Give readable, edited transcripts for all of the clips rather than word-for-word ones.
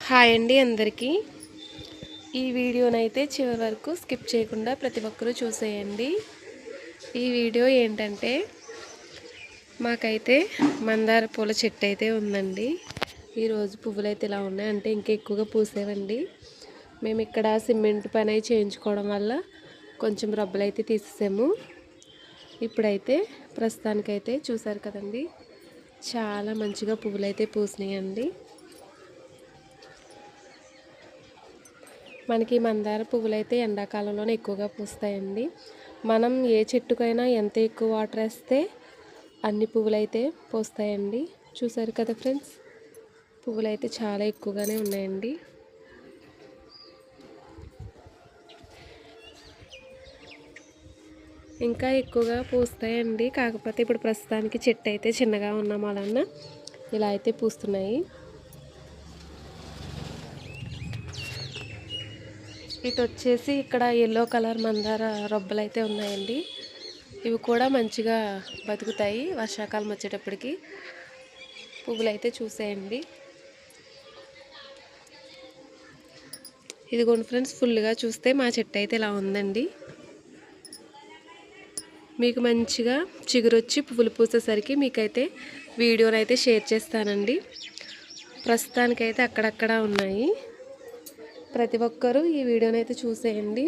Hi అండి అందరికీ. ఈ వీడియోనైతే చివరి వరకు స్కిప్ చేయకుండా ప్రతి ఒక్కరూ చూసేయండి. ఈ వీడియో ఏంటంటే మాకైతే మందార పూల చెట్టు అయితే ఉందండి. ఈరోజు పువ్వులు అయితే ఇలా ఉన్నాయి, అంటే ఇంకా ఎక్కువగా పూసేవండి. మేము ఇక్కడ సిమెంట్ పని చేయించుకోవడం వల్ల కొంచెం రబ్బలు అయితే తీసేసాము. ఇప్పుడైతే ప్రస్తుతానికైతే చూసారు కదండి, చాలా మంచిగా పువ్వులు అయితే పూసినాయండి. మనకి మందార పువ్వులు అయితే ఎండాకాలంలోనే ఎక్కువగా పూస్తాయండి. మనం ఏ చెట్టుకైనా ఎంత ఎక్కువ వాటర్ వేస్తే అన్ని పువ్వులు అయితే పూస్తాయండి. చూసారు కదా ఫ్రెండ్స్, పువ్వులు అయితే చాలా ఎక్కువగానే ఉన్నాయండి. ఇంకా ఎక్కువగా పూస్తాయండి, కాకపోతే ఇప్పుడు ప్రస్తుతానికి చెట్టు అయితే చిన్నగా ఉన్నాం వలన ఇలా అయితే పూస్తున్నాయి. ఇటు వచ్చేసి ఇక్కడ ఎల్లో కలర్ మందార రొబ్బలు అయితే ఉన్నాయండి. ఇవి కూడా మంచిగా బతుకుతాయి వర్షాకాలం వచ్చేటప్పటికి. పువ్వులు అయితే చూసేయండి. ఇదిగోండి ఫ్రెండ్స్, ఫుల్గా చూస్తే మా చెట్టు అయితే ఇలా ఉందండి. మీకు మంచిగా చిగురొచ్చి పువ్వులు పూసేసరికి మీకైతే వీడియోనైతే షేర్ చేస్తానండి. ప్రస్తుతానికైతే అక్కడక్కడ ఉన్నాయి. ప్రతి ఒక్కరూ ఈ వీడియోనైతే చూసేయండి.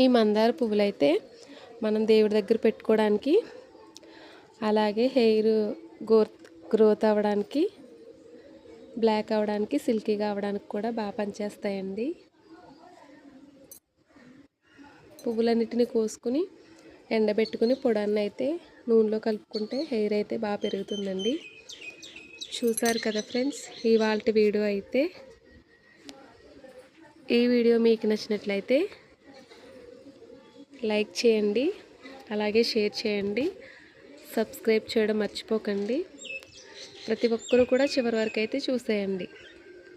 ఈ మందార పువ్వులైతే మనం దేవుడి దగ్గర పెట్టుకోవడానికి, అలాగే హెయిర్ గ్రోత్ అవ్వడానికి, బ్లాక్ అవ్వడానికి, సిల్కీగా అవ్వడానికి కూడా బాగా పనిచేస్తాయండి. పువ్వులన్నిటిని కోసుకుని ఎండబెట్టుకుని పొడాన్ని అయితే నూనెలో కలుపుకుంటే హెయిర్ అయితే బాగా పెరుగుతుందండి. చూసారు కదా ఫ్రెండ్స్, ఇవాల్టి వీడియో అయితే. ఈ వీడియో మీకు నచ్చినట్లయితే లైక్ చేయండి, అలాగే షేర్ చేయండి, సబ్స్క్రైబ్ చేయడం మర్చిపోకండి. ప్రతి ఒక్కరూ కూడా చివరి వరకు అయితే చూసేయండి.